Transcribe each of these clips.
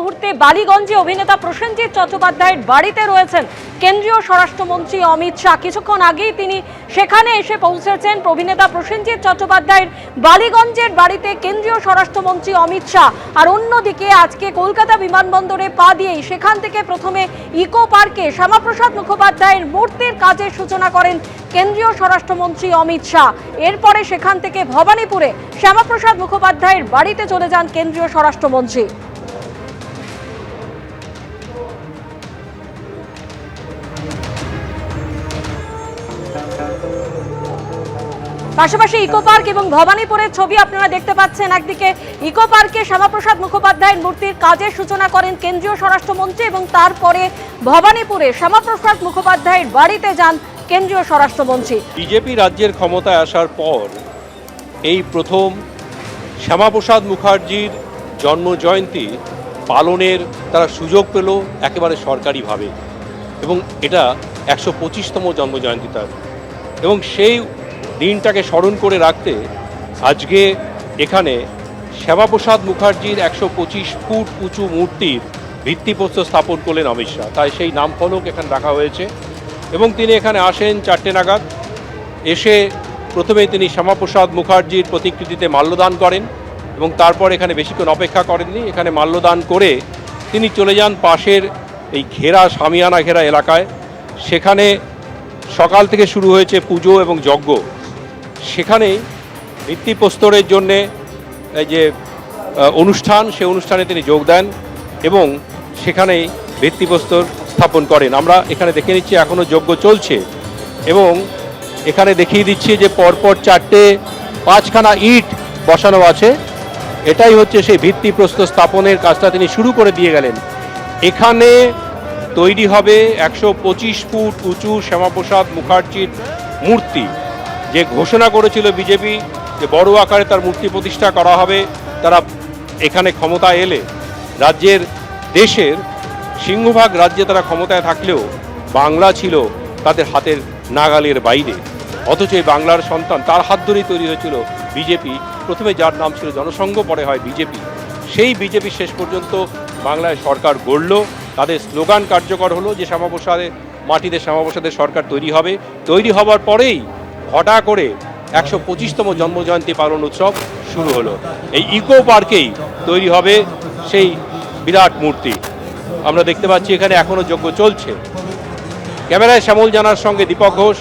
মুহূর্তে বালিগঞ্জে অভিনেতা প্রসেনজিৎ চট্টোপাধ্যায়ের বাড়িতে রয়েছেন কেন্দ্রীয় স্বরাষ্ট্রমন্ত্রী অমিত শাহ। কিছুক্ষণ আগেই তিনি সেখানে এসে পৌঁছেছেন। অভিনেতা প্রসেনজিৎ চট্টোপাধ্যায়ের বালিগঞ্জের বাড়িতে কেন্দ্রীয় স্বরাষ্ট্রমন্ত্রী অমিত শাহ। আর অন্যদিকে আজকে কলকাতা বিমানবন্দরে পা দিয়েই সেখান থেকে প্রথমে ইকো পার্কে শ্যামাপ্রসাদ মুখোপাধ্যায়ের মূর্তির কাজের সূচনা করেন কেন্দ্রীয় স্বরাষ্ট্রমন্ত্রী অমিত শাহ। এরপরে সেখান থেকে ভবানীপুরে শ্যামাপ্রসাদ মুখোপাধ্যায়ের বাড়িতে চলে যান কেন্দ্রীয় স্বরাষ্ট্রমন্ত্রী। পাশাপাশি ইকো পার্ক এবং ভবানীপুরের ছবি আপনারা দেখতে পাচ্ছেন। একদিকে ইকো পার্কে শ্যামাপ্রসাদ মুখোপাধ্যায়ের মূর্তির কাজের সূচনা করেন কেন্দ্রীয় স্বরাষ্ট্রমন্ত্রী এবং তারপরে ভবানীপুরে শ্যামাপ্রসাদ মুখোপাধ্যায়ের বাড়িতে যান কেন্দ্রীয় স্বরাষ্ট্রমন্ত্রী। বিজেপি রাজ্যের ক্ষমতায় আসার পর এই প্রথম শ্যামাপ্রসাদ মুখার্জির জন্মজয়ন্তী পালনের তারা সুযোগ পেল একেবারে সরকারিভাবে, এবং এটা 125তম জন্মজয়ন্তী তার। এবং সেই দিনটাকে স্মরণ করে রাখতে আজকে এখানে শ্যামাপ্রসাদ মুখার্জির 125 ফুট উঁচু মূর্তির ভিত্তিপ্রস্তর স্থাপন করলেন অমিত শাহ। তাই সেই নামফলক এখানে রাখা হয়েছে এবং তিনি এখানে আসেন 4টে নাগাদ। এসে প্রথমে তিনি শ্যামাপ্রসাদ মুখার্জির প্রতিকৃতিতে মাল্যদান করেন এবং তারপর এখানে বেশিক্ষণ অপেক্ষা করেননি। এখানে মাল্যদান করে তিনি চলে যান পাশের এই ঘেরা শামিয়ানা ঘেরা এলাকায়। সেখানে সকাল থেকে শুরু হয়েছে পুজো এবং যজ্ঞ। সেখানেই ভিত্তিপ্রস্তরের জন্যে এই যে অনুষ্ঠান, সে অনুষ্ঠানে তিনি যোগ দেন এবং সেখানেই ভিত্তিপ্রস্তর স্থাপন করেন। আমরা এখানে দেখে নিচ্ছি এখনও যজ্ঞ চলছে এবং এখানে দেখিয়ে দিচ্ছি যে পরপর 5খানা ইট বসানো আছে। এটাই হচ্ছে সেই ভিত্তিপ্রস্তর স্থাপনের কাজটা তিনি শুরু করে দিয়ে গেলেন। এখানে তৈরি হবে 125 ফুট উঁচু শ্যামাপ্রসাদ মুখার্জির মূর্তি। যে ঘোষণা করেছিল বিজেপি যে বড় আকারে তার মূর্তি প্রতিষ্ঠা করা হবে, তারা এখানে ক্ষমতায় এলে রাজ্যের দেশের সিংহভাগ রাজ্যে তারা ক্ষমতায় থাকলেও বাংলা ছিল তাদের হাতের নাগালের বাইরে। অথচ এই বাংলার সন্তান, তার হাত ধরেই তৈরি হয়েছিল বিজেপি। প্রথমে যার নাম ছিল জনসংঘ, পরে হয় বিজেপি। সেই বিজেপি শেষ পর্যন্ত বাংলায় সরকার গড়ল। তাদের স্লোগান কার্যকর হলো যে শ্যামাপ্রসাদের মাটিতে শ্যামাপ্রসাদের সরকার তৈরি হবে। তৈরি হবার পরেই হঠাৎ করে 125তম জন্মজয়ন্তী পালন উৎসব শুরু হলো। এই ইকো পার্কেই তৈরি হবে সেই বিরাট মূর্তি। আমরা দেখতে পাচ্ছি এখানে এখনও যজ্ঞ চলছে। ক্যামেরায় শ্যামল জানার সঙ্গে দীপক ঘোষ,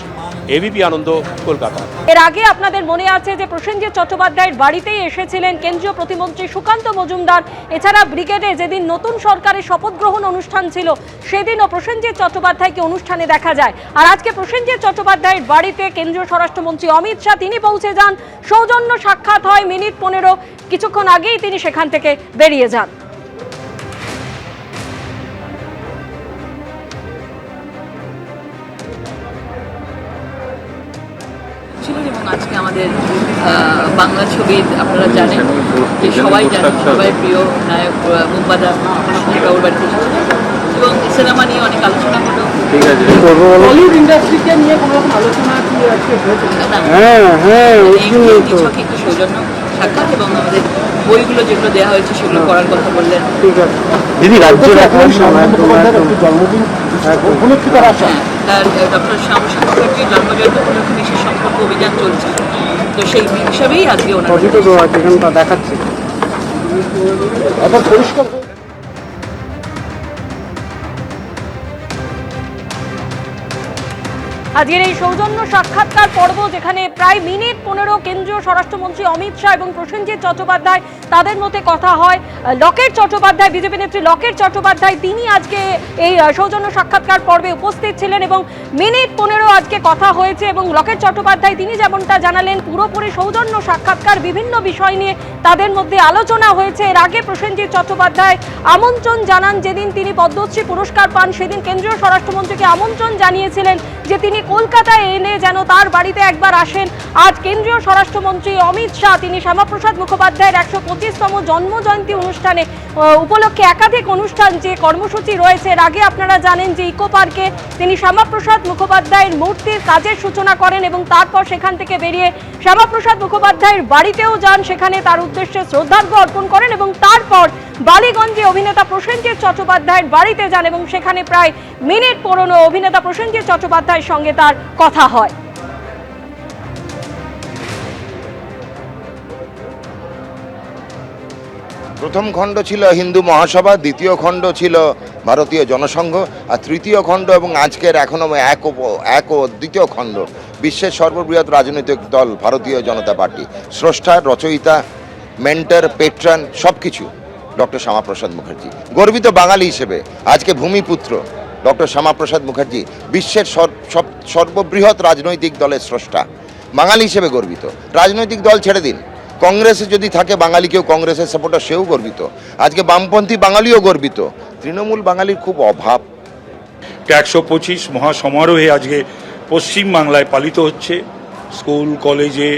এবিপি আনন্দ, কলকাতা। এর আগে আপনাদের মনে আছে যে প্রসেনজিৎ চট্টোপাধ্যায়ের বাড়িতেই এসেছিলেন কেন্দ্রীয় প্রতিমন্ত্রী সুকান্ত মজুমদার। এছাড়া ব্রিগেডে যেদিন নতুন সরকারের শপথ গ্রহণ অনুষ্ঠান ছিল সেদিনও প্রসেনজিৎ চট্টোপাধ্যায়কে অনুষ্ঠানে দেখা যায়। আর আজকে প্রসেনজিৎ চট্টোপাধ্যায়ের বাড়িতে কেন্দ্রীয় স্বরাষ্ট্রমন্ত্রী অমিত শাহ তিনি পৌঁছে যান। সৌজন্য সাক্ষাৎ হয় মিনিট 15। কিছুক্ষণ আগেই তিনি সেখান থেকে বেরিয়ে যান। এবং আজকে আমাদের বাংলা ছবির আপনারা জানেন যে সবাই জানেন, সবাই প্রিয় নায়ক মুম্বাদা বাবুর বাড়িতে এসেছিলেন এবং সিনেমা নিয়ে অনেক আলোচনা হলো। বলিউড ইন্ডাস্ট্রিকে নিয়ে কোনো রকম আলোচনা কি আজকে হয়েছে? একটু সৌজন্য সাক্ষাৎ এবং আমাদের বইগুলো যেগুলো দেওয়া হয়েছে সেগুলো পড়ার কথা বললেন। ঠিক আছে দিদি, রাজ্যের জন্মদিন উপলক্ষে তার আসা, তার ডক্টর শ্যামাপ্রসাদ মুখার্জির জন্মজয়ন্তী উপলক্ষে বিশেষ সম্পর্ক অভিযান চলছে, তো সেই হিসাবেই আজকে ওনার দেখাচ্ছে পরিষ্কার। আজকের এই সৌজন্য সাক্ষাৎকার পর্ব, যেখানে প্রায় মিনিট 15 কেন্দ্রীয় স্বরাষ্ট্রমন্ত্রী অমিত শাহ এবং প্রসেনজিৎ চট্টোপাধ্যায় তাদের মধ্যে কথা হয়। লকেট চট্টোপাধ্যায়, বিজেপি নেত্রী লকেট চট্টোপাধ্যায়, তিনি আজকে এই সৌজন্য সাক্ষাৎকার পর্বে উপস্থিত ছিলেন এবং মিনিট 15 আজকে কথা হয়েছে। এবং লকেট চট্টোপাধ্যায় তিনি যেমনটা জানালেন, পুরোপুরি সৌজন্য সাক্ষাৎকার, বিভিন্ন বিষয় নিয়ে তাদের মধ্যে আলোচনা হয়েছে। এর আগে প্রসেনজিৎ চট্টোপাধ্যায় আমন্ত্রণ জানান, যেদিন তিনি পদ্মশ্রী পুরস্কার পান সেদিন কেন্দ্রীয় স্বরাষ্ট্রমন্ত্রীকে আমন্ত্রণ জানিয়েছিলেন যে তিনি কলকাতায় এনে যেন তার বাড়িতে একবার আসেন আজ কেন্দ্রীয় স্বরাষ্ট্রমন্ত্রী অমিত শাহ। তিনি শ্যামাপ্রসাদ মুখোপাধ্যায়ের ১২৫তম জন্মজয়ন্তী অনুষ্ঠানে উপলক্ষে একাধিক অনুষ্ঠান যে কর্মসূচি রয়েছে, এর আগে আপনারা জানেন যে ইকো পার্কে তিনি শ্যামাপ্রসাদ মুখোপাধ্যায়ের মূর্তির কাজের সূচনা করেন এবং তারপর সেখান থেকে বেরিয়ে শ্যামাপ্রসাদ মুখোপাধ্যায়ের বাড়িতেও যান, সেখানে তার উদ্দেশ্যে শ্রদ্ধার্ঘ্য অর্পণ করেন এবং তারপর বালিগঞ্জে অভিনেতা প্রসেনজিৎ চট্টোপাধ্যায়ের বাড়িতে যান এবং সেখানে প্রায় মিনিট পুরনো অভিনেতা প্রসেনজিৎ চট্টোপাধ্যায়ের সঙ্গে তার কথা হয়। প্রথম খণ্ড ছিল হিন্দু মহাসভা, দ্বিতীয় খণ্ড ছিল ভারতীয় জনসংঘ, আর তৃতীয় খণ্ড এবং আজকের এখনও এক ও দ্বিতীয় খণ্ড বিশ্বের সর্ববৃহৎ রাজনৈতিক দল ভারতীয় জনতা পার্টি। স্রষ্টা, রচয়িতা, মেন্টর, পেট্রন সব কিছু ডক্টর শ্যামাপ্রসাদ মুখার্জি। গর্বিত বাঙালি হিসেবে আজকে ভূমিপুত্র ডক্টর শ্যামাপ্রসাদ মুখার্জি বিশ্বের সর্ববৃহৎ রাজনৈতিক দলের স্রষ্টা। বাঙালি হিসেবে গর্বিত। রাজনৈতিক দল ছেড়ে দিন, কংগ্রেসে যদি থাকে বাঙালি কেউ, কংগ্রেসের সাপোর্টার, সেও গর্বিত। আজকে বামপন্থী বাঙালিও গর্বিত। তৃণমূল বাঙালির খুব অভাব। 125 মহাসমারোহে আজকে পশ্চিম বাংলায় পালিত হচ্ছে। স্কুল, কলেজে,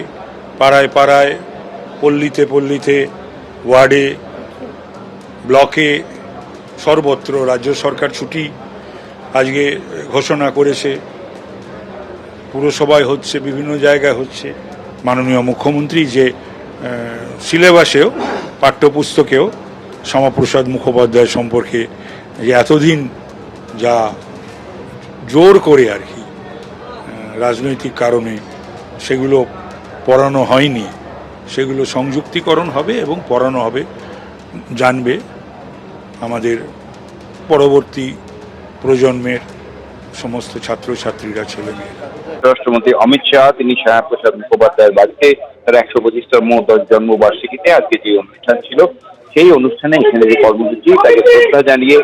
পাড়ায় পাড়ায়, পল্লীতে পল্লীতে, ওয়ার্ডে, ব্লকে, সর্বত্র রাজ্য সরকার ছুটি আজকে ঘোষণা করেছে। পুরসভায় হচ্ছে, বিভিন্ন জায়গায় হচ্ছে। মাননীয় মুখ্যমন্ত্রী যে সিলেবাসেও, পাঠ্যপুস্তকেও শ্যামাপ্রসাদ মুখোপাধ্যায় সম্পর্কে যে এতদিন যা জোর করে আর কি রাজনৈতিক কারণে সেগুলো পড়ানো হয়নি, সেগুলো সংযুক্তিকরণ হবে এবং পড়ানো হবে, জানবে আমাদের পরবর্তী প্রজন্মের সমস্ত ছাত্রছাত্রীরা, ছেলেমেয়েরা। স্বরাষ্ট্রমন্ত্রী অমিত শাহ তিনি শ্যামাপ্রসাদ মুখোপাধ্যায়ের বাড়িতে তার ১২৫তম জন্মবার্ষিকীতে আজকে যে অনুষ্ঠান ছিল, সেই অনুষ্ঠানে এখানে যে কর্মসূচি, তাকে শ্রদ্ধা জানিয়ে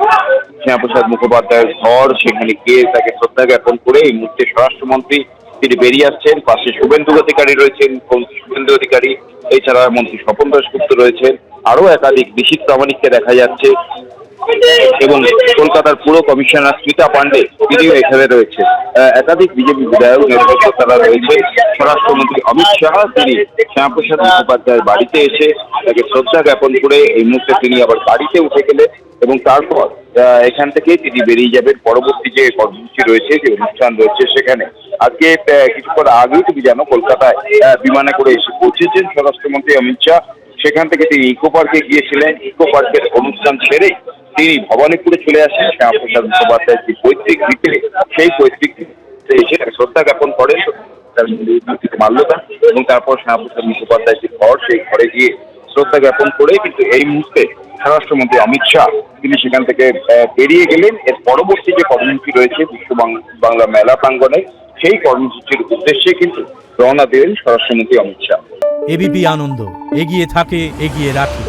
শ্যামাপ্রসাদ মুখোপাধ্যায়ের ঘর, সেখানে গিয়ে তাকে শ্রদ্ধা জ্ঞাপন করে এই মুহূর্তে স্বরাষ্ট্রমন্ত্রী তিনি বেরিয়ে আসছেন। পাশে শুভেন্দু অধিকারী রয়েছেন, শুভেন্দু অধিকারী, এছাড়া মন্ত্রী স্বপন দাশগুপ্ত রয়েছেন, আরও একাধিক বিশিষ্ট প্রামাণিককে দেখা যাচ্ছে এবং কলকাতার পুর কমিশনার স্মিতা পান্ডে তিনিও এখানে রয়েছে। একাধিক বিজেপি বিধায়ক, নেতৃত্বরা রয়েছে। স্বরাষ্ট্রমন্ত্রী অমিত শাহ তিনি শ্যামাপ্রসাদ মুখোপাধ্যায়ের বাড়িতে এসে তাকে শ্রদ্ধা জ্ঞাপন করে এই মুহূর্তে তিনি আবার গাড়িতে উঠে গেলেন এবং তারপর এখান থেকে তিনি বেরিয়ে যাবেন পরবর্তী যে কর্মসূচি রয়েছে, যে অনুষ্ঠান রয়েছে সেখানে। আজকে কিছুক্ষণ আগেই তুমি জানো কলকাতায় বিমানে করে এসে পৌঁছেছেন স্বরাষ্ট্রমন্ত্রী অমিত শাহ। সেখান থেকে তিনি ইকো পার্কে গিয়েছিলেন। ইকো পার্কের অনুষ্ঠান সেরে তিনি ভবানীপুরে চলে আসেন। শ্যামাপ্রসাদ মুখোপাধ্যায়ের যে পৈতৃক ভিটে, সেই পৈতৃক এসে শ্রদ্ধা জ্ঞাপন করেন, মাল্যদান, এবং তারপর শ্যামাপ্রসাদ মুখোপাধ্যায়ের যে ঘর, সেই ঘরে গিয়ে শ্রদ্ধা জ্ঞাপন করে কিন্তু এই মুহূর্তে স্বরাষ্ট্রমন্ত্রী অমিত শাহ তিনি সেখান থেকে বেরিয়ে গেলেন। এর পরবর্তী যে কর্মসূচি রয়েছে বিশ্ব বাংলা মেলা প্রাঙ্গণে, সেই কর্মসূচির উদ্দেশ্যে কিন্তু রওনা দেবেন স্বরাষ্ট্রমন্ত্রী অমিত শাহ। এবিপি আনন্দ, এগিয়ে থাকে, এগিয়ে রাখে।